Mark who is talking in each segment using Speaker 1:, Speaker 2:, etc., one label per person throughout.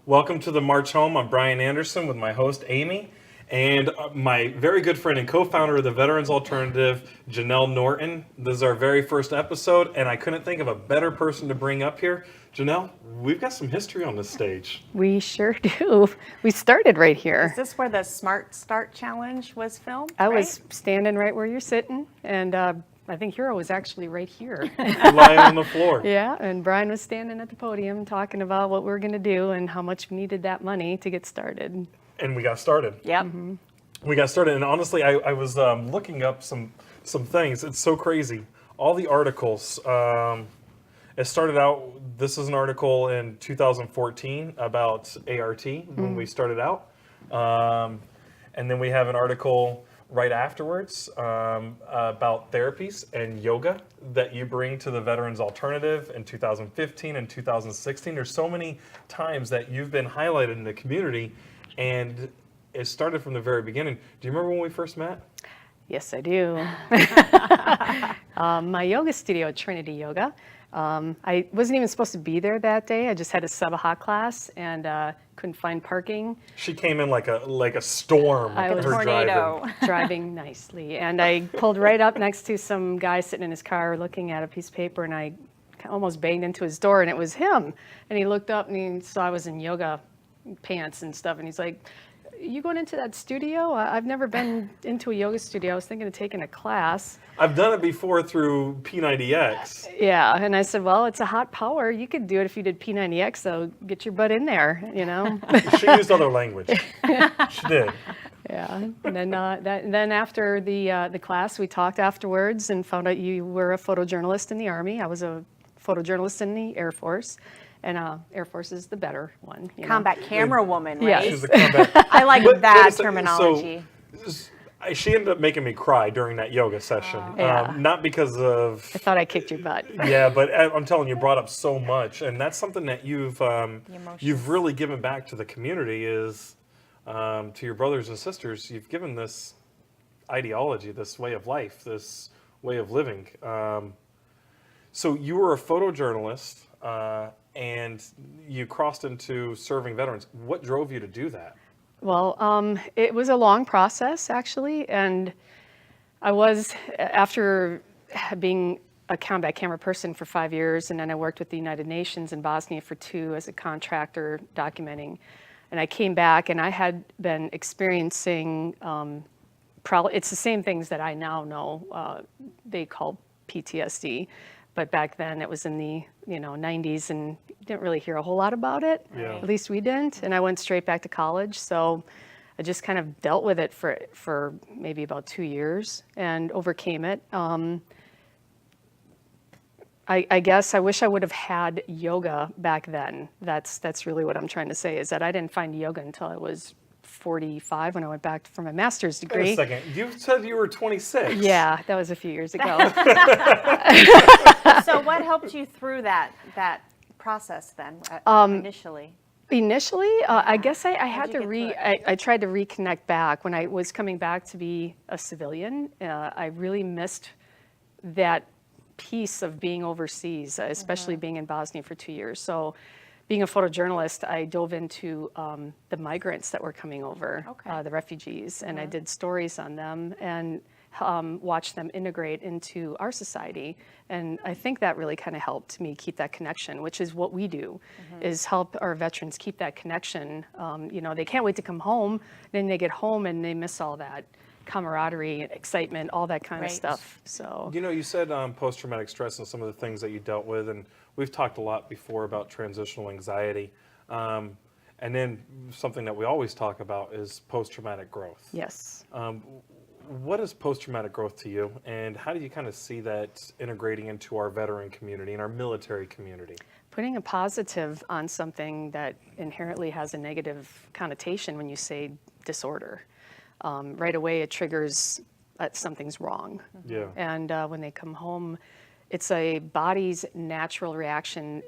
Speaker 1: Welcome to the March Home. I'm Brian Anderson with my host, Amy, and my very good friend and co-founder of the Veterans Alternative, Janelle Norton. This is our very first episode, and I couldn't think of a better person to bring up here. Janelle, we've got some history on this stage.
Speaker 2: We sure do. We started right here.
Speaker 3: Is this where the Smart Start Challenge was filmed?
Speaker 2: I was standing right where you're sitting, and I think Hero was actually right here.
Speaker 1: Lying on the floor.
Speaker 2: Yeah, and Brian was standing at the podium talking about what we were going to do and how much we needed that money to get started.
Speaker 1: And we got started.
Speaker 3: Yep.
Speaker 1: We got started, and honestly, I was looking up some things. It's so crazy. All the articles. It started out. This is an article in 2014 about ART when we started out, and then we have an article right afterwards about therapies and yoga that you bring to the Veterans Alternative in 2015 and 2016. There's so many times that you've been highlighted in the community, and it started from the very beginning. Do you remember when we first met?
Speaker 2: Yes, I do. My yoga studio, Trinity Yoga. I wasn't even supposed to be there that day. I just had a Sabaha class and couldn't find parking.
Speaker 1: She came in like a storm.
Speaker 2: I was
Speaker 1: her
Speaker 3: tornado.
Speaker 2: Driving nicely, and I pulled right up next to some guy sitting in his car looking at a piece of paper, and I almost banged into his door, and it was him. And he looked up and he saw I was in yoga pants and stuff, and he's like, "You going into that studio? I've never been into a yoga studio. I was thinking of taking a class."
Speaker 1: I've done it before through P90X.
Speaker 2: Yeah, and I said, "Well, it's a hot power. You could do it if you did P90X, so get your butt in there, you know."
Speaker 1: She used other language. She did.
Speaker 2: Yeah, and then after the class, we talked afterwards and found out you were a photojournalist in the Army. I was a photojournalist in the Air Force, and Air Force is the better one. You know?
Speaker 3: Combat camera woman,
Speaker 2: Yeah.
Speaker 3: right?
Speaker 1: She was a combat.
Speaker 3: I like
Speaker 1: But
Speaker 3: that
Speaker 1: wait a second,
Speaker 3: terminology.
Speaker 1: She ended up making me cry during that yoga session.
Speaker 2: Yeah.
Speaker 1: Not because of.
Speaker 2: I thought I kicked your butt.
Speaker 1: Yeah, but I'm telling you, brought up so much, and that's something that you've really given back to the community is to your brothers and sisters. You've given this ideology, this way of life, this way of living. So you were a photojournalist, and you crossed into serving veterans. What drove you to do that?
Speaker 2: Well, it was a long process, actually, and I was, after being a combat camera person for 5 years, and then I worked with the United Nations in Bosnia for 2 as a contractor documenting, and I came back, and I had been experiencing, it's the same things that I now know they call PTSD, but back then it was in the 90s, and didn't really hear a whole lot about it.
Speaker 1: Yeah.
Speaker 2: At least we didn't, and I went straight back to college. So I just kind of dealt with it for maybe about 2 years and overcame it. I guess I wish I would have had yoga back then. That's really what I'm trying to say, is that I didn't find yoga until I was 45 when I went back for my master's degree.
Speaker 1: Wait a second. You said you were 26.
Speaker 2: Yeah, that was a few years ago.
Speaker 3: So what helped you through that process then, initially?
Speaker 2: Initially, I guess I had
Speaker 3: you
Speaker 2: to
Speaker 3: get
Speaker 2: I tried to reconnect back. When I was coming back to be a civilian, I really missed that piece of being overseas, especially being in Bosnia for 2 years. So being a photojournalist, I dove into the migrants that were coming over, the refugees, and I did stories on them and watched them integrate into our society. And I think that really kind of helped me keep that connection, which is what we do, is help our veterans keep that connection. They can't wait to come home, then they get home and they miss all that camaraderie, excitement, all that kind of
Speaker 3: Right.
Speaker 2: stuff. So
Speaker 1: You said post-traumatic stress and some of the things that you dealt with, and we've talked a lot before about transitional anxiety. And then something that we always talk about is post-traumatic growth.
Speaker 2: yes.
Speaker 1: What is post-traumatic growth to you, and how do you kind of see that integrating into our veteran community and our military community?
Speaker 2: Putting a positive on something that inherently has a negative connotation when you say disorder. Right away it triggers that something's wrong.
Speaker 1: Yeah.
Speaker 2: And when they come home, it's a body's natural reaction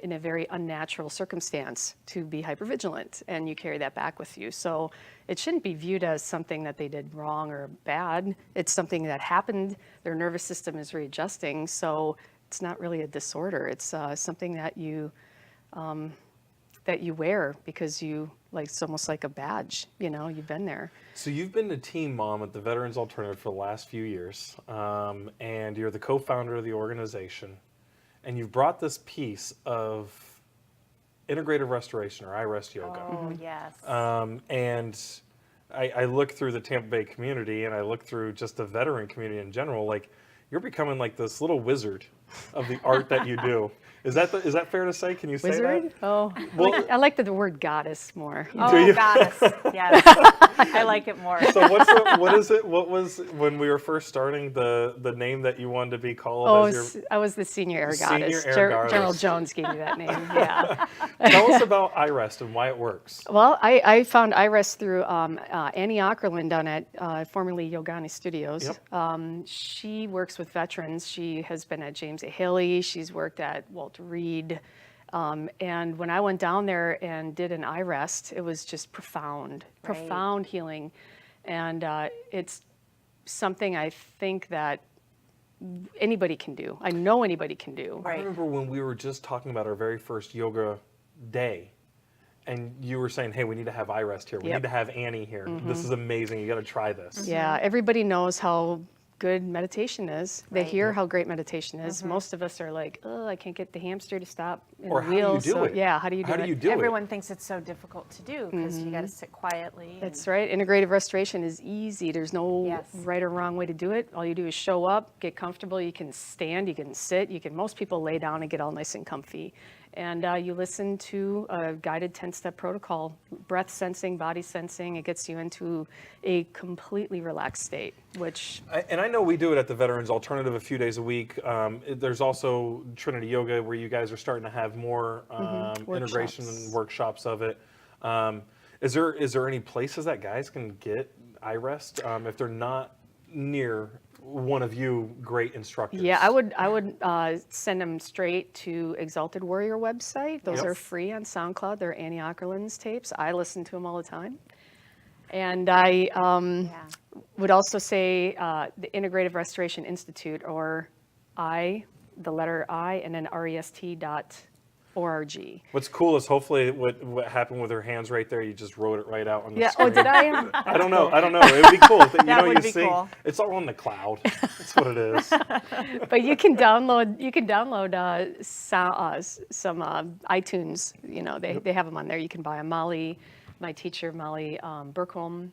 Speaker 2: in a very unnatural circumstance to be hypervigilant, and you carry that back with you. So it shouldn't be viewed as something that they did wrong or bad. It's something that happened. Their nervous system is readjusting, so it's not really a disorder. It's something that you that you wear because you like it's almost like a badge. You know, you've been there.
Speaker 1: So you've been the team mom at the Veterans Alternative for the last few years, and you're the co-founder of the organization, and you've brought this piece of integrative restoration, or iRest yoga.
Speaker 3: Oh, yes.
Speaker 1: And I look through the Tampa Bay community, and I look through just the veteran community in general. Like, you're becoming like this little wizard of the art that you do. Is that fair to say? Can you say
Speaker 2: Wizard?
Speaker 1: that?
Speaker 2: Oh,
Speaker 1: Well-
Speaker 2: I like the word goddess more.
Speaker 3: Oh,
Speaker 1: you?
Speaker 3: goddess. Yes. I like it more.
Speaker 1: So what was when we were first starting the name that you wanted to be called
Speaker 2: Oh,
Speaker 1: as your
Speaker 2: I was the senior air
Speaker 1: Senior
Speaker 2: goddess.
Speaker 1: air goddess.
Speaker 2: Gerald Jones gave me that name. Yeah.
Speaker 1: Tell us about iRest and why it works.
Speaker 2: Well, I found IRES through Annie Ockerland down at formerly Yogani Studios.
Speaker 1: Yep.
Speaker 2: She works with veterans. She has been at James A. Haley. She's worked at Walter Reed. And when I went down there and did an iRest, it was just profound,
Speaker 3: Right.
Speaker 2: profound healing. And it's something I think that anybody can do. I know anybody can do.
Speaker 1: I
Speaker 3: Right.
Speaker 1: remember when we were just talking about our very first yoga day, and you were saying, "Hey, we need to have iRest here. We
Speaker 2: Yep.
Speaker 1: need to have Annie here. This is amazing. You got to try this."
Speaker 2: Yeah, everybody knows how good meditation is. They
Speaker 3: Right.
Speaker 2: hear how great meditation is. Most of us are like, oh, I can't get the hamster to stop in
Speaker 1: Or
Speaker 2: the
Speaker 1: how do you
Speaker 2: wheel.
Speaker 1: do
Speaker 2: So,
Speaker 1: it?
Speaker 2: yeah, how do you do
Speaker 1: How
Speaker 2: it?
Speaker 1: do you do
Speaker 3: Everyone
Speaker 1: it?
Speaker 3: thinks it's so difficult to do because you got to sit quietly.
Speaker 2: That's right. Integrative restoration is easy. There's no
Speaker 3: Yes.
Speaker 2: right or wrong way to do it. All you do is show up, get comfortable. You can stand, you can sit, most people lay down and get all nice and comfy. And you listen to a guided 10-step protocol, breath sensing, body sensing. It gets you into a completely relaxed state, which
Speaker 1: And I know we do it at the Veterans Alternative a few days a week. There's also Trinity Yoga where you guys are starting to have more integration and workshops of it. Is there any places that guys can get iRest if they're not near one of you great instructors?
Speaker 2: yeah, I would send them straight to Exalted Warrior website. Those
Speaker 1: Yep.
Speaker 2: are free on SoundCloud. They're Annie Ockerland's tapes. I listen to them all the time. And I
Speaker 3: Yeah.
Speaker 2: would also say the Integrative Restoration Institute, or the letter I, and then rest.org.
Speaker 1: What's cool is hopefully what happened with her hands right there. You just wrote it right out on the
Speaker 2: Yeah.
Speaker 1: screen.
Speaker 2: Oh, did I?
Speaker 1: I don't know. It would be cool. If,
Speaker 3: That would
Speaker 1: you
Speaker 3: be
Speaker 1: see,
Speaker 3: cool.
Speaker 1: it's all on the cloud. That's what it is.
Speaker 2: But you can download. Some iTunes. They have them on there. You can buy them. My teacher Molly Burkholm,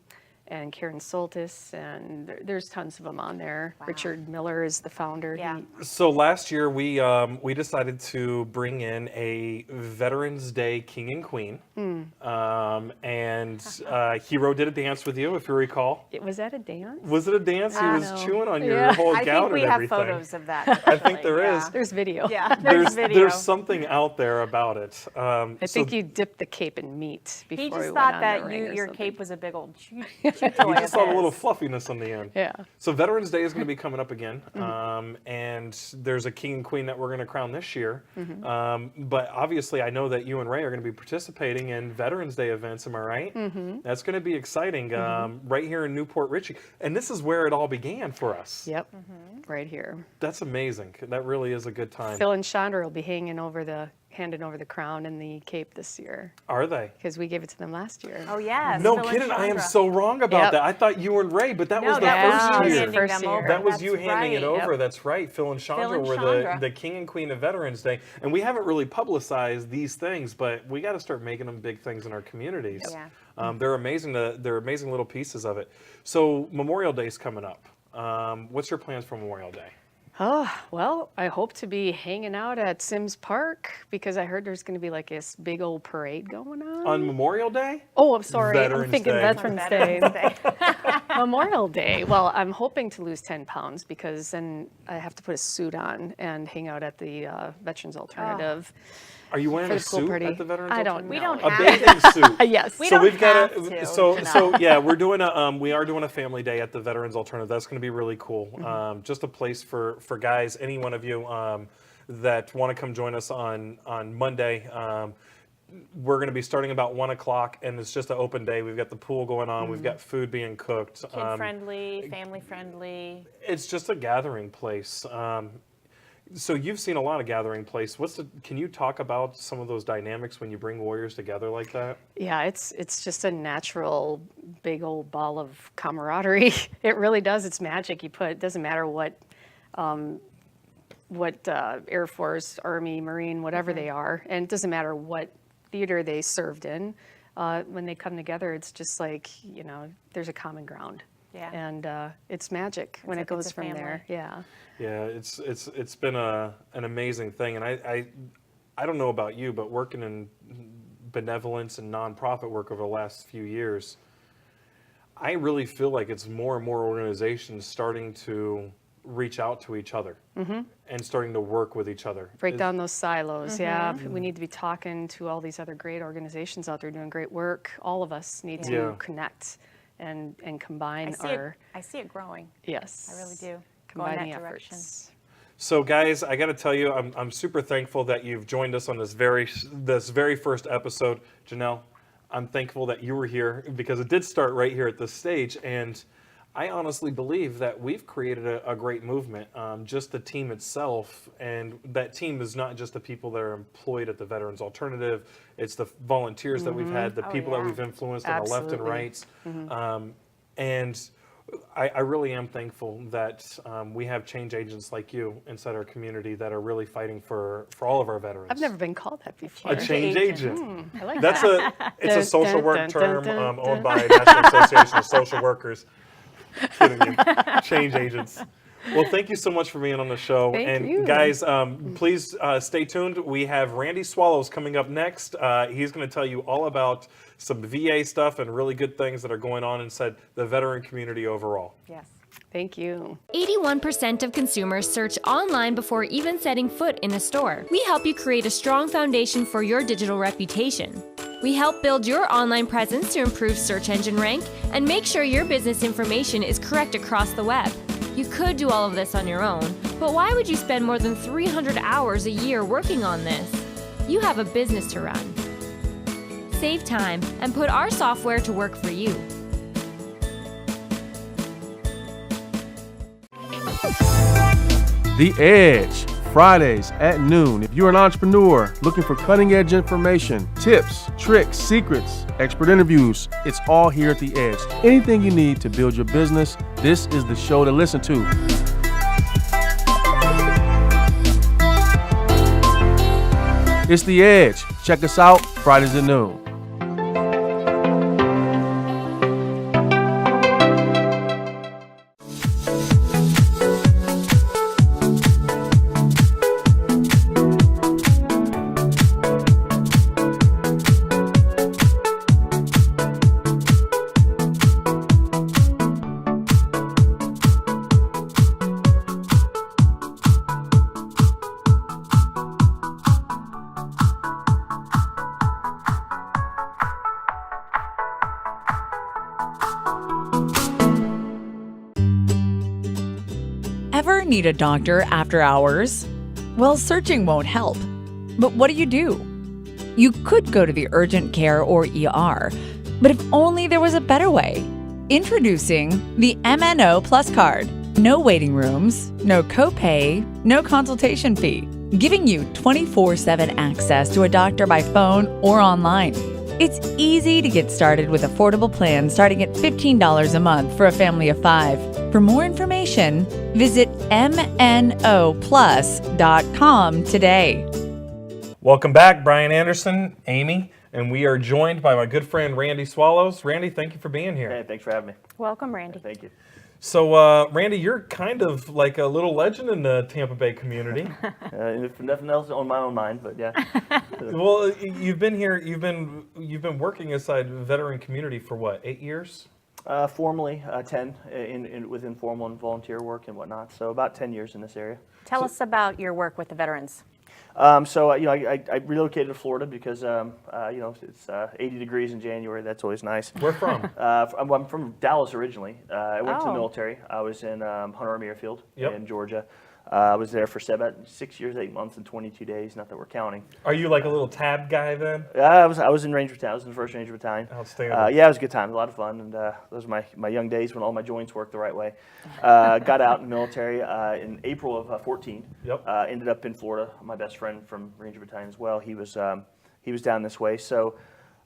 Speaker 2: and Karen Soltis, and there's tons of them on there.
Speaker 3: Wow.
Speaker 2: Richard Miller is the founder.
Speaker 3: Yeah.
Speaker 1: So last year we decided to bring in a Veterans Day King and Queen, and Hero did a dance with you, if you recall.
Speaker 2: Was that a dance?
Speaker 1: Was it a dance? He was
Speaker 2: No.
Speaker 1: chewing on your
Speaker 2: Yeah.
Speaker 1: whole
Speaker 3: I
Speaker 1: gown
Speaker 3: think we
Speaker 1: and
Speaker 3: have
Speaker 1: everything.
Speaker 3: photos of that.
Speaker 1: I think
Speaker 3: actually,
Speaker 1: there is.
Speaker 3: yeah.
Speaker 2: There's video.
Speaker 3: Yeah, there's video.
Speaker 1: There's something out there about it.
Speaker 2: I think you dipped the cape in meat before
Speaker 3: He
Speaker 2: we
Speaker 3: just
Speaker 2: went
Speaker 3: thought
Speaker 2: on
Speaker 3: that
Speaker 2: the ring or
Speaker 3: your
Speaker 2: something.
Speaker 3: cape was a big old chew
Speaker 1: You
Speaker 3: toy.
Speaker 1: just saw a little fluffiness on the end.
Speaker 2: Yeah.
Speaker 1: So Veterans Day is going to be coming up again, and there's a king and queen that we're going to crown this year. But obviously, I know that you and Ray are going to be participating in Veterans Day events. Am I right? That's going to be exciting, right here in Newport Richey, and this is where it all began for us.
Speaker 2: Yep. Right here.
Speaker 1: That's amazing. That really is a good time.
Speaker 2: Phil and Chandra will be handing over the crown and the cape this year
Speaker 1: Are they?
Speaker 2: because we gave it to them last year.
Speaker 3: Oh yes.
Speaker 1: No
Speaker 3: Phil and
Speaker 1: kidding. I am
Speaker 3: Chandra.
Speaker 1: so wrong about
Speaker 2: Yep.
Speaker 1: that. I thought you and Ray, but that
Speaker 3: No,
Speaker 1: was the
Speaker 3: that was
Speaker 1: first
Speaker 3: you
Speaker 1: year.
Speaker 3: handing
Speaker 2: First
Speaker 3: them
Speaker 2: year.
Speaker 3: over.
Speaker 1: That was
Speaker 3: That's
Speaker 1: you handing it
Speaker 3: right.
Speaker 1: over. That's right. Phil and Chandra
Speaker 3: and
Speaker 1: were
Speaker 3: Chandra.
Speaker 1: the king and queen of Veterans Day. And we haven't really publicized these things, but we got to start making them big things in our communities.
Speaker 3: Yeah.
Speaker 1: They're amazing. They're amazing little pieces of it. So Memorial Day's coming up. What's your plans for Memorial Day?
Speaker 2: Oh, well, I hope to be hanging out at Sims Park because I heard there's going to be like this big old parade going on.
Speaker 1: On Memorial Day?
Speaker 2: Oh, I'm sorry.
Speaker 1: Veterans
Speaker 2: I'm thinking
Speaker 1: Day.
Speaker 2: Veterans Day.
Speaker 3: Veterans Day.
Speaker 2: Memorial Day. Well, I'm hoping to lose 10 pounds because then I have to put a suit on and hang out at the Veterans Alternative.
Speaker 1: Are you wearing
Speaker 2: For
Speaker 1: a
Speaker 2: the pool
Speaker 1: suit
Speaker 2: party.
Speaker 1: at the Veterans
Speaker 2: I don't
Speaker 1: Alternative?
Speaker 3: We
Speaker 2: know.
Speaker 3: don't
Speaker 1: A
Speaker 3: have
Speaker 1: bathing suit.
Speaker 2: Yes.
Speaker 3: We
Speaker 1: So
Speaker 3: don't
Speaker 1: we've got
Speaker 3: have
Speaker 1: a
Speaker 3: to,
Speaker 1: so
Speaker 3: you know.
Speaker 1: so yeah, we're doing a we are doing a family day at the Veterans Alternative. That's going to be really cool. Just a place for guys, any one of you that want to come join us on Monday. We're going to be starting about 1 o'clock, and it's just an open day. We've got the pool going on. We've got food being cooked.
Speaker 3: Kid friendly, family friendly.
Speaker 1: It's just a gathering place. So you've seen a lot of gathering place. Can you talk about some of those dynamics when you bring warriors together like that?
Speaker 2: Yeah, it's just a natural big old ball of camaraderie. It really does. It's magic. It doesn't matter what Air Force, Army, Marine, whatever they are, and it doesn't matter what theater they served in. When they come together, it's just like, there's a common ground.
Speaker 3: Yeah.
Speaker 2: And it's magic when it
Speaker 3: like
Speaker 2: goes
Speaker 3: it's a
Speaker 2: from there.
Speaker 3: family.
Speaker 2: Yeah.
Speaker 1: Yeah, it's been an amazing thing, and I don't know about you, but working in benevolence and nonprofit work over the last few years, I really feel like it's more and more organizations starting to reach out to each other and starting to work with each other.
Speaker 2: Break down those silos. Yeah. We need to be talking to all these other great organizations out there doing great work. All of us need to
Speaker 1: Yeah.
Speaker 2: connect and combine
Speaker 3: I see it growing.
Speaker 2: yes.
Speaker 3: I really do.
Speaker 2: Combine
Speaker 3: Go in
Speaker 2: the
Speaker 3: that direction.
Speaker 2: efforts.
Speaker 1: So, guys, I got to tell you, I'm super thankful that you've joined us on this very first episode. Janelle, I'm thankful that you were here because it did start right here at this stage, and I honestly believe that we've created a great movement. Just the team itself, and that team is not just the people that are employed at the Veterans Alternative. It's the volunteers that we've had, the
Speaker 3: Oh,
Speaker 1: people that
Speaker 3: yeah.
Speaker 1: we've influenced on the left and
Speaker 2: Absolutely.
Speaker 1: right, and I really am thankful that we have change agents like you inside our community that are really fighting for all of our veterans.
Speaker 2: I've never been called that before.
Speaker 1: A change agent.
Speaker 2: I like
Speaker 1: That's
Speaker 2: that.
Speaker 1: it's a social
Speaker 2: Dun,
Speaker 1: work
Speaker 2: dun,
Speaker 1: term
Speaker 2: dun, dun,
Speaker 1: owned by National Association of Social Workers. Kidding you. Change agents. Well, thank you so much for being on the show.
Speaker 2: Thank
Speaker 1: and
Speaker 2: you.
Speaker 1: guys, please stay tuned. We have Randy Swallows coming up next. He's going to tell you all about some VA stuff and really good things that are going on inside the veteran community overall.
Speaker 3: Yes.
Speaker 2: Thank you.
Speaker 4: 81% of consumers search online before even setting foot in a store. We help you create a strong foundation for your digital reputation. We help build your online presence to improve search engine rank and make sure your business information is correct across the web. You could do all of this on your own, but why would you spend more than 300 hours a year working on this? You have a business to run. Save time and put our software to work for you.
Speaker 5: The Edge, Fridays at noon. If you're an entrepreneur looking for cutting edge information, tips, tricks, secrets, expert interviews, it's all here at The Edge. Anything you need to build your business, this is the show to listen to. It's The Edge. Check us out Fridays at noon.
Speaker 6: Ever need a doctor after hours? Well, searching won't help. But what do? You could go to the urgent care or ER, but if only there was a better way. Introducing the MNO Plus card. No waiting rooms, no copay, no consultation fee, giving you 24/7 access to a doctor by phone or online. It's easy to get started with affordable plans starting at $15 a month for a family of 5. For more information, visit mnoplus.com today.
Speaker 1: Welcome back, Brian Anderson, Amy, and we are joined by my good friend Randy Swallows. Randy, thank you for being here.
Speaker 7: Hey, thanks for having me.
Speaker 3: Welcome, Randy.
Speaker 7: Thank you.
Speaker 1: So, Randy, you're kind of like a little legend in the Tampa Bay community.
Speaker 7: If nothing else on my own mind, but yeah.
Speaker 1: Well, you've been here. You've been working inside the veteran community for what, 8 years?
Speaker 7: Formally, 10 with informal and volunteer work and whatnot. So about 10 years in this area.
Speaker 3: Tell us about your work with the veterans.
Speaker 7: I relocated to Florida because it's 80 degrees in January. That's always nice.
Speaker 1: Where from?
Speaker 7: I'm from Dallas originally. I went to the
Speaker 3: Oh.
Speaker 7: military. I was in Hunter Army Airfield
Speaker 1: Yep.
Speaker 7: in Georgia. I was there for about 6 years, 8 months, and 22 days. Not that we're counting.
Speaker 1: Are you like a little tab guy then?
Speaker 7: I was in Ranger Battalion. I was in the 1st Ranger Battalion.
Speaker 1: Outstanding.
Speaker 7: Yeah, it was a good time, a lot of fun, and those were my young days when all my joints worked the right way. Got out in the military in April of 14.
Speaker 1: Yep.
Speaker 7: Ended up in Florida. My best friend from Ranger Battalion as well. He was down this way, so.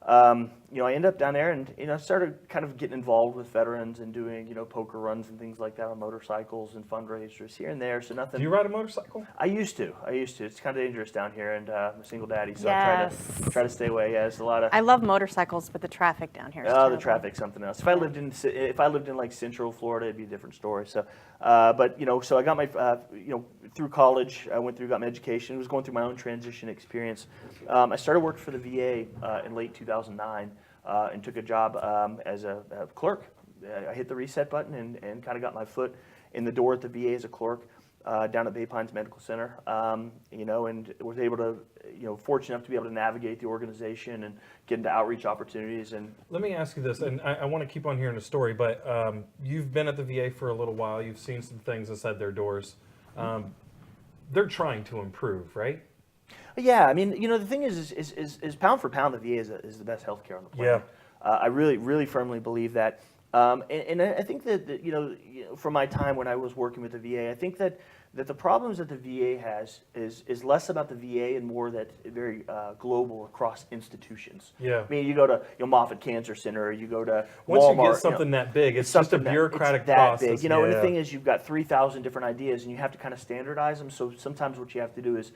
Speaker 7: I ended up down there and, started kind of getting involved with veterans and doing, poker runs and things like that on motorcycles and fundraisers here and there. So nothing.
Speaker 1: Do you ride a motorcycle?
Speaker 7: I used to. It's kind of dangerous down here, and I'm a single daddy, so
Speaker 3: Yes.
Speaker 7: I try to stay away. Yeah, it's a lot of.
Speaker 3: I love motorcycles, but the traffic down here is
Speaker 7: Oh, the
Speaker 3: terrible.
Speaker 7: traffic's something else. If I lived in like Central Florida, it'd be a different story. So, but so I got my through college. I got my education. Was going through my own transition experience. I started working for the VA in late 2009 and took a job as a clerk. I hit the reset button and kind of got my foot in the door at the VA as a clerk. Down at Bay Pines Medical Center, and was able to, fortunate enough to be able to navigate the organization and get into outreach opportunities. And
Speaker 1: Let me ask you this, and I want to keep on hearing the story, but you've been at the VA for a little while. You've seen some things inside their doors. They're trying to improve, right?
Speaker 7: yeah, I mean, the thing is pound for pound, the VA is the best healthcare on the planet. I really, really firmly believe that. And I think that from my time when I was working with the VA, I think that the problems that the VA has is less about the VA and more that very global across institutions.
Speaker 1: Yeah.
Speaker 7: I mean, you go to Moffitt Cancer Center, or you go to
Speaker 1: Once
Speaker 7: Walmart.
Speaker 1: you get something that big, it's just a
Speaker 7: something that-
Speaker 1: bureaucratic
Speaker 7: it's that
Speaker 1: process.
Speaker 7: big. And the
Speaker 1: Yeah.
Speaker 7: thing is, you've got 3,000 different ideas, and you have to kind of standardize them. So sometimes what you have to do is,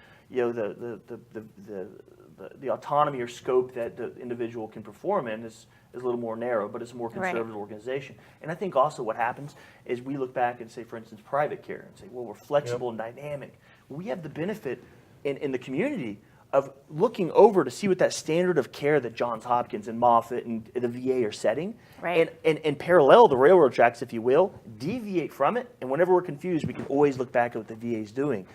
Speaker 7: the autonomy or scope that the individual can perform in is a little more narrow, but it's a more
Speaker 3: Right.
Speaker 7: conservative organization. And I think also what happens is we look back and say, for instance, private care, and say, well, we're flexible and dynamic. We have the benefit in the community of looking over to see what that standard of care that Johns Hopkins and Moffitt and the VA are setting,
Speaker 3: Right.
Speaker 7: and parallel the railroad tracks, if you will, deviate from it. And whenever we're confused, we can always look back at what the VA is doing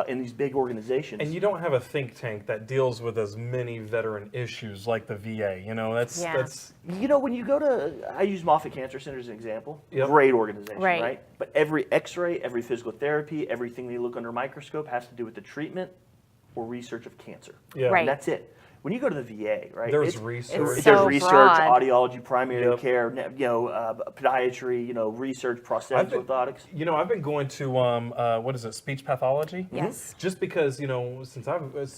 Speaker 7: in these big organizations.
Speaker 1: And you don't have a think tank that deals with as many veteran issues like the VA.
Speaker 3: Yeah.
Speaker 1: That's
Speaker 7: when you go to, I use Moffitt Cancer Center as an example.
Speaker 1: Yep.
Speaker 7: Great organization,
Speaker 3: Right.
Speaker 7: right? But every X-ray, every physical therapy, everything they look under a microscope has to do with the treatment or research of cancer.
Speaker 1: Yeah.
Speaker 3: Right.
Speaker 7: And that's it. When you go to the VA, right?
Speaker 1: There's
Speaker 7: it's-
Speaker 1: research.
Speaker 3: It's
Speaker 7: There's
Speaker 3: so
Speaker 7: research,
Speaker 3: broad.
Speaker 7: audiology, primary
Speaker 1: Yep.
Speaker 7: care, podiatry, research, prosthetics,
Speaker 1: I've been-
Speaker 7: orthotics.
Speaker 1: I've been going to what is it, speech pathology?
Speaker 3: Yes.
Speaker 1: Just because since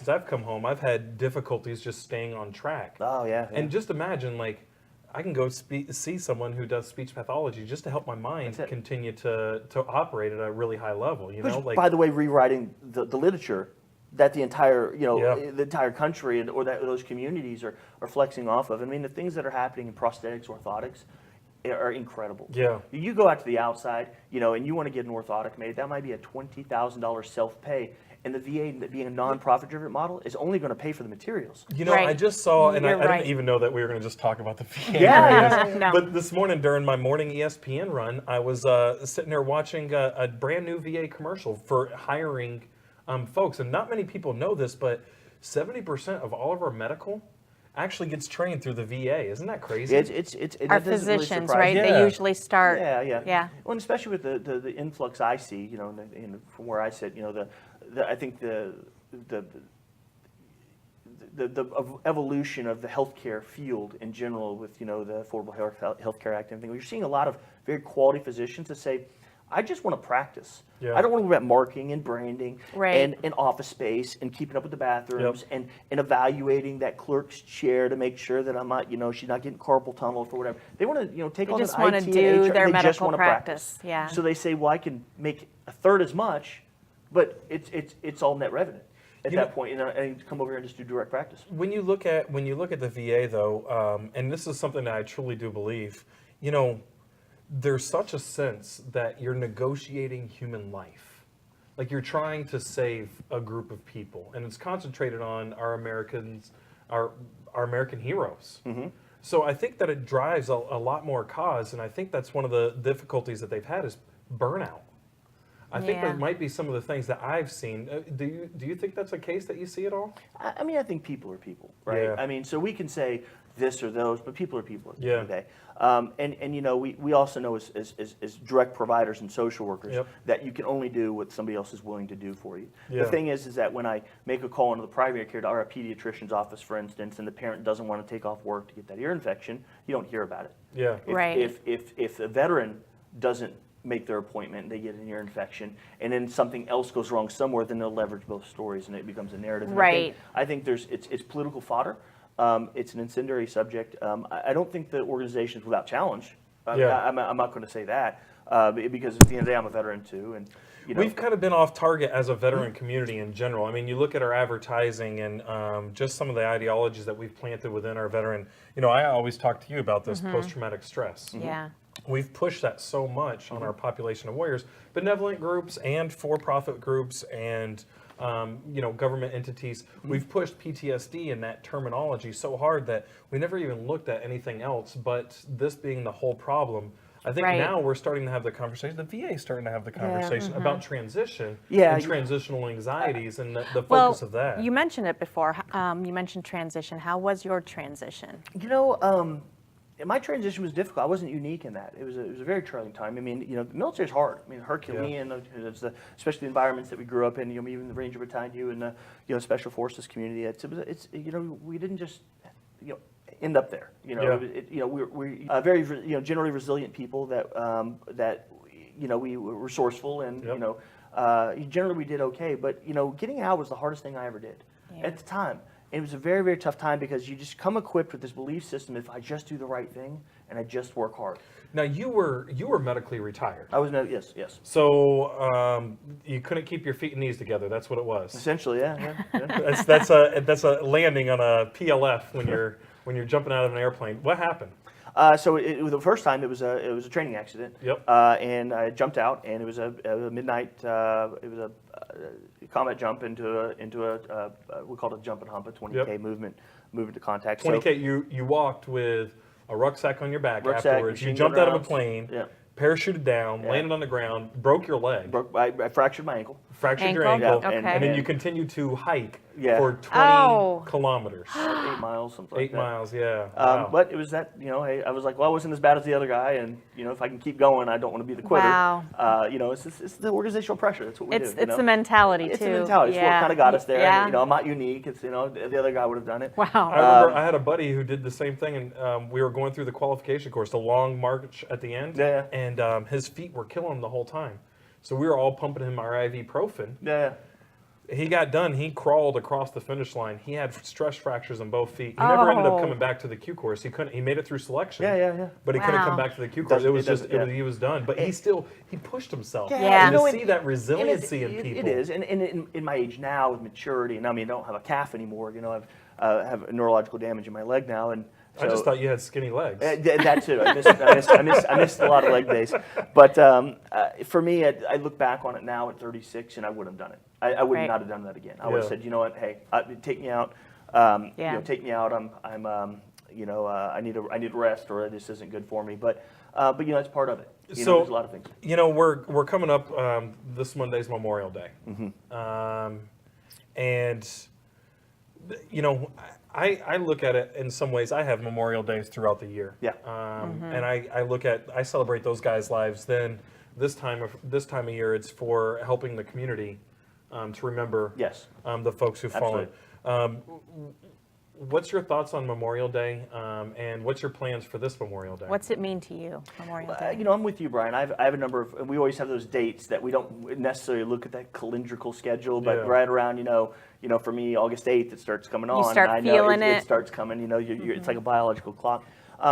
Speaker 1: I've come home, I've had difficulties just staying on track.
Speaker 7: Oh yeah.
Speaker 1: And just imagine, I can go see someone who does speech pathology just to help my mind
Speaker 7: That's it.
Speaker 1: continue to operate at a really high level.
Speaker 7: Which, by the way, rewriting the literature that the entire
Speaker 1: Yeah.
Speaker 7: the entire country or those communities are flexing off of. I mean, the things that are happening in prosthetics, orthotics, are incredible.
Speaker 1: Yeah.
Speaker 7: You go out to the outside, and you want to get an orthotic made. That might be a $20,000 self-pay, and the VA, being a non-profit-driven model, is only going to pay for the materials.
Speaker 3: Right.
Speaker 1: I just saw, and I
Speaker 3: You're right.
Speaker 1: didn't even know that we were going to just talk about the VA.
Speaker 7: Yeah.
Speaker 3: No.
Speaker 1: But this morning during my morning ESPN run, I was sitting there watching a brand new VA commercial for hiring folks. And not many people know this, but 70% of all of our medical actually gets trained through the VA. Isn't that crazy?
Speaker 3: Our
Speaker 7: that doesn't really
Speaker 3: physicians,
Speaker 7: surprise
Speaker 3: right?
Speaker 7: me.
Speaker 1: Yeah.
Speaker 3: They usually start.
Speaker 7: Yeah.
Speaker 3: Yeah.
Speaker 7: Well, and especially with the influx I see, from where I sit, I think the evolution of the healthcare field in general with, the Affordable Health Care Act and everything, you're seeing a lot of very quality physicians that say, I just want to practice.
Speaker 1: Yeah.
Speaker 7: I don't want to worry about marketing and branding
Speaker 3: Right.
Speaker 7: and office space and keeping up with the bathrooms and evaluating that clerk's chair to make sure that I'm not, she's not getting carpal tunnel for whatever. They want to, take
Speaker 3: They
Speaker 7: all
Speaker 3: just
Speaker 7: that
Speaker 3: wanna
Speaker 7: IT and
Speaker 3: do
Speaker 7: HR,
Speaker 3: their
Speaker 7: they just
Speaker 3: medical
Speaker 7: want to
Speaker 3: practice, yeah.
Speaker 7: So they say, well, I can make a third as much, but it's all net revenue at that point, and come over here and just do direct practice.
Speaker 1: When you look at the VA though, and this is something that I truly do believe, there's such a sense that you're negotiating human life. Like you're trying to save a group of people, and it's concentrated on our American heroes.
Speaker 7: Mm-hmm.
Speaker 1: So I think that it drives a lot more cause, and I think that's one of the difficulties that they've had is burnout. I think
Speaker 3: Yeah.
Speaker 1: that might be some of the things that I've seen. Do you think that's a case that you see at all?
Speaker 7: I mean, I think people are people, right?
Speaker 1: Yeah.
Speaker 7: I mean, so we can say this or those, but people are people at the
Speaker 1: Yeah.
Speaker 7: end of the day. And you know, we also know as direct providers and social workers
Speaker 1: Yep.
Speaker 7: that you can only do what somebody else is willing to do for you.
Speaker 1: Yeah.
Speaker 7: The thing is that when I make a call into the primary care or a pediatrician's office, for instance, and the parent doesn't want to take off work to get that ear infection, you don't hear about it.
Speaker 1: Yeah.
Speaker 3: Right.
Speaker 7: If a veteran doesn't make their appointment and they get an ear infection and then something else goes wrong somewhere, then they'll leverage both stories and it becomes a narrative. And
Speaker 3: Right.
Speaker 7: I think it's political fodder. It's an incendiary subject. I don't think the organization is without challenge.
Speaker 1: Yeah.
Speaker 7: I'm not going to say that because at the end of the day, I'm a veteran too, and you know,
Speaker 1: We've kind of been off target as a veteran community in general. I mean, you look at our advertising and just some of the ideologies that we've planted within our veteran. You know, I always talk to you about this post-traumatic stress.
Speaker 3: Yeah.
Speaker 1: We've pushed that so much on our population of warriors, benevolent groups and for-profit groups and government entities. We've pushed PTSD and that terminology so hard that we never even looked at anything else. But this being the whole problem, I think
Speaker 3: Right.
Speaker 1: now we're starting to have the conversation. The VA is starting to have the conversation about transition
Speaker 7: Yeah,
Speaker 1: and
Speaker 7: you-
Speaker 1: transitional anxieties and the
Speaker 3: Well,
Speaker 1: focus of that.
Speaker 3: you mentioned it before. You mentioned transition. How was your transition?
Speaker 7: you know, my transition was difficult. I wasn't unique in that. It was a very trying time. I mean, you know, the military's hard. I mean, Herculean, especially the environments that we grew up in. You know, even the Ranger Battalion, you and the Special Forces community. It's you know, we didn't just end up there. You know,
Speaker 1: Yeah.
Speaker 7: we're very generally resilient people that we were resourceful and
Speaker 1: Yep.
Speaker 7: generally we did okay. But getting out was the hardest thing I ever did
Speaker 3: Yeah.
Speaker 7: at the time. It was a very, very tough time because you just come equipped with this belief system. If I just do the right thing and I just work hard.
Speaker 1: Now you were medically retired,
Speaker 7: I was yes.
Speaker 1: so you couldn't keep your feet and knees together. That's what it was.
Speaker 7: Essentially, yeah.
Speaker 1: That's a landing on a PLF when you're jumping out of an airplane. What happened?
Speaker 7: So the first time it was a training accident.
Speaker 1: Yep.
Speaker 7: And I jumped out, and it was a midnight. It was a combat jump into a we called it a jump and hump, a 20K
Speaker 1: Yep.
Speaker 7: movement to contact.
Speaker 1: 20K. You walked with a rucksack on your back
Speaker 7: Rucksack,
Speaker 1: afterwards. You
Speaker 7: machine
Speaker 1: jumped
Speaker 7: gun
Speaker 1: out of a
Speaker 7: rounds.
Speaker 1: plane,
Speaker 7: Yeah.
Speaker 1: parachuted down,
Speaker 7: Yeah.
Speaker 1: landed on the ground, broke your leg,
Speaker 7: I fractured my ankle.
Speaker 1: fractured your
Speaker 3: Ankle?
Speaker 1: ankle,
Speaker 3: Yeah.
Speaker 1: and
Speaker 3: Okay.
Speaker 1: then you continued to hike
Speaker 7: Yeah.
Speaker 1: for 20
Speaker 3: Oh.
Speaker 1: kilometers.
Speaker 7: 8 miles, something like
Speaker 1: 8
Speaker 7: that.
Speaker 1: miles, yeah. Wow.
Speaker 7: But it was that, hey, I was like, well, I wasn't as bad as the other guy, and, if I can keep going, I don't want to be the quitter.
Speaker 3: Wow.
Speaker 7: It's the organizational pressure. That's what we do.
Speaker 3: It's the mentality
Speaker 7: It's
Speaker 3: too.
Speaker 7: the mentality. It's what
Speaker 3: Yeah.
Speaker 7: kind of got us there.
Speaker 3: Yeah.
Speaker 7: And, I'm not unique. It's, the other guy would have done it.
Speaker 3: Wow.
Speaker 1: I remember I had a buddy who did the same thing, and we were going through the qualification course, the long march at the end,
Speaker 7: Yeah.
Speaker 1: and his feet were killing him the whole time. So we were all pumping him our ibuprofen.
Speaker 7: Yeah.
Speaker 1: He got done. He crawled across the finish line. He had stress fractures in both feet. He never ended up
Speaker 3: Oh.
Speaker 1: coming back to the Q course. He couldn't. He made it through selection.
Speaker 7: Yeah.
Speaker 1: But he couldn't come
Speaker 3: Wow.
Speaker 1: back to the Q course.
Speaker 7: Doesn't-
Speaker 1: It was
Speaker 7: it
Speaker 1: just
Speaker 7: doesn't- yeah.
Speaker 1: he was done. But he pushed himself.
Speaker 3: Yeah.
Speaker 1: And to
Speaker 7: You know,
Speaker 1: see that
Speaker 7: And
Speaker 1: resiliency in people.
Speaker 7: It is, and in my age now with maturity, and I mean, I don't have a calf anymore. I've have neurological damage in my leg now, and
Speaker 1: I just
Speaker 7: so-
Speaker 1: thought you had skinny legs.
Speaker 7: That too. I missed a lot of leg days. But for me, I look back on it now at 36, and I wouldn't have done it. I would
Speaker 3: Right.
Speaker 7: not have done that again. I would have
Speaker 1: Yeah.
Speaker 7: said, you know what, hey, take me out.
Speaker 3: Yeah.
Speaker 7: Take me out. I need a rest, or this isn't good for me. But that's part of it.
Speaker 1: So-
Speaker 7: There's a lot of things.
Speaker 1: We're coming up. This Monday's Memorial Day, and I look at it in some ways. I have Memorial Days throughout the year.
Speaker 7: Yeah.
Speaker 1: And I celebrate those guys' lives. Then this time of year, it's for helping the community to remember
Speaker 7: Yes.
Speaker 1: the folks who've fallen. What's your thoughts on Memorial Day, and what's your plans for this Memorial Day?
Speaker 3: What's it mean to you, Memorial Day?
Speaker 7: I'm with you, Brian. I have a number of, and we always have those dates that we don't necessarily look at that calendrical schedule, but
Speaker 1: Yeah.
Speaker 7: right around, for me, August 8th, it starts coming on.
Speaker 3: start
Speaker 7: I know
Speaker 3: feeling
Speaker 7: it
Speaker 3: it.
Speaker 7: starts coming, it's like a biological clock.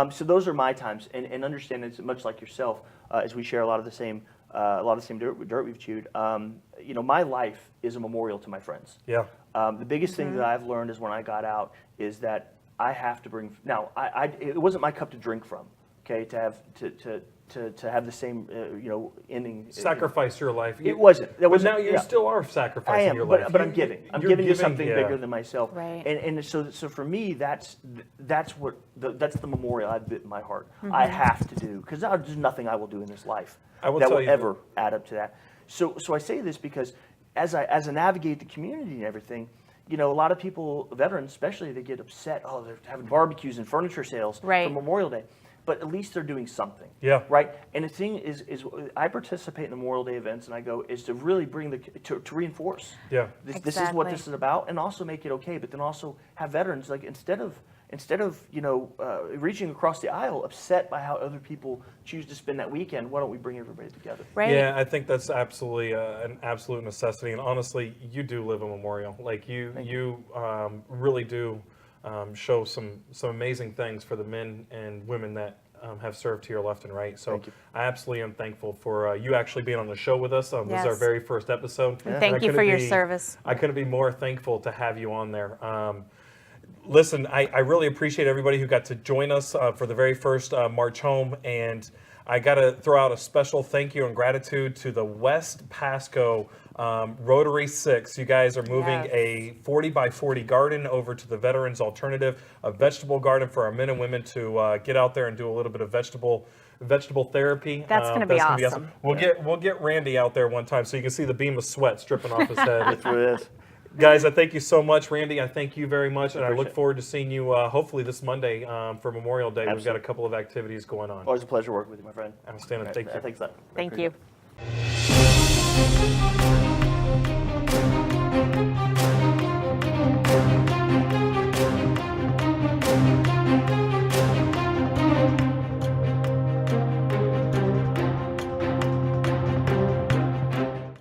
Speaker 7: So those are my times, and understand it's much like yourself, as we share a lot of the same dirt we've chewed. My life is a memorial to my friends.
Speaker 1: Yeah.
Speaker 7: The biggest thing that I've learned is when I got out is that I have to bring. Now, it wasn't my cup to drink from. Okay, to have the same ending.
Speaker 1: Sacrifice your life.
Speaker 7: It wasn't. That
Speaker 1: But
Speaker 7: wasn't-
Speaker 1: now you
Speaker 7: yeah.
Speaker 1: still are
Speaker 7: I
Speaker 1: sacrificing
Speaker 7: am,
Speaker 1: your life.
Speaker 7: but I'm giving. I'm
Speaker 1: You're
Speaker 7: giving to something
Speaker 1: yeah.
Speaker 7: bigger than myself.
Speaker 3: Right.
Speaker 7: And so for me, that's the memorial I've bit in my heart. I have to do because there's nothing I will do in this life
Speaker 1: I will
Speaker 7: that
Speaker 1: tell
Speaker 7: will
Speaker 1: you
Speaker 7: ever add up to that. So I say this because as I navigate the community and everything, you know, a lot of people, veterans especially, they get upset. Oh, they're having barbecues and furniture sales
Speaker 3: Right.
Speaker 7: for Memorial Day. But at least they're doing something.
Speaker 1: Yeah.
Speaker 7: Right? And the thing is I participate in the Memorial Day events, and I go, is to really bring to reinforce.
Speaker 1: Yeah.
Speaker 7: This is what
Speaker 3: Exactly.
Speaker 7: this is about, and also make it okay, but then also have veterans, like, instead of you know, reaching across the aisle upset by how other people choose to spend that weekend, why don't we bring everybody together?
Speaker 3: Right?
Speaker 1: Yeah, I think that's absolutely an absolute necessity. And honestly, you do live a memorial. Like you really do show some amazing things for the men and women that have served here left and right. So
Speaker 7: Thank you.
Speaker 1: I absolutely am thankful for you actually being on the show with us. This is our
Speaker 3: Yes.
Speaker 1: very first episode.
Speaker 3: And thank
Speaker 1: I
Speaker 3: you for
Speaker 1: couldn't
Speaker 3: your
Speaker 1: be-
Speaker 3: service.
Speaker 1: I couldn't be more thankful to have you on there. Listen, I really appreciate everybody who got to join us for the very first March Home, and I got to throw out a special thank you and gratitude to the West Pasco Rotary 6. You guys are moving
Speaker 3: Yes.
Speaker 1: a 40 by 40 garden over to the Veterans Alternative, a vegetable garden for our men and women to get out there and do a little bit of vegetable therapy.
Speaker 3: That's gonna be awesome.
Speaker 1: We'll get Randy out there one time so you can see the beam of sweat dripping off his head.
Speaker 7: That's what it is.
Speaker 1: Guys, I thank you so much. Randy, I thank you very much, and I
Speaker 7: Appreciate
Speaker 1: look
Speaker 7: it.
Speaker 1: forward to seeing you hopefully this Monday for Memorial Day. We've got a
Speaker 7: Absolutely.
Speaker 1: couple of activities going on.
Speaker 7: Always a pleasure working with you, my friend.
Speaker 1: Outstanding. Thank you.
Speaker 7: Thanks,
Speaker 3: Thank you.
Speaker 7: you.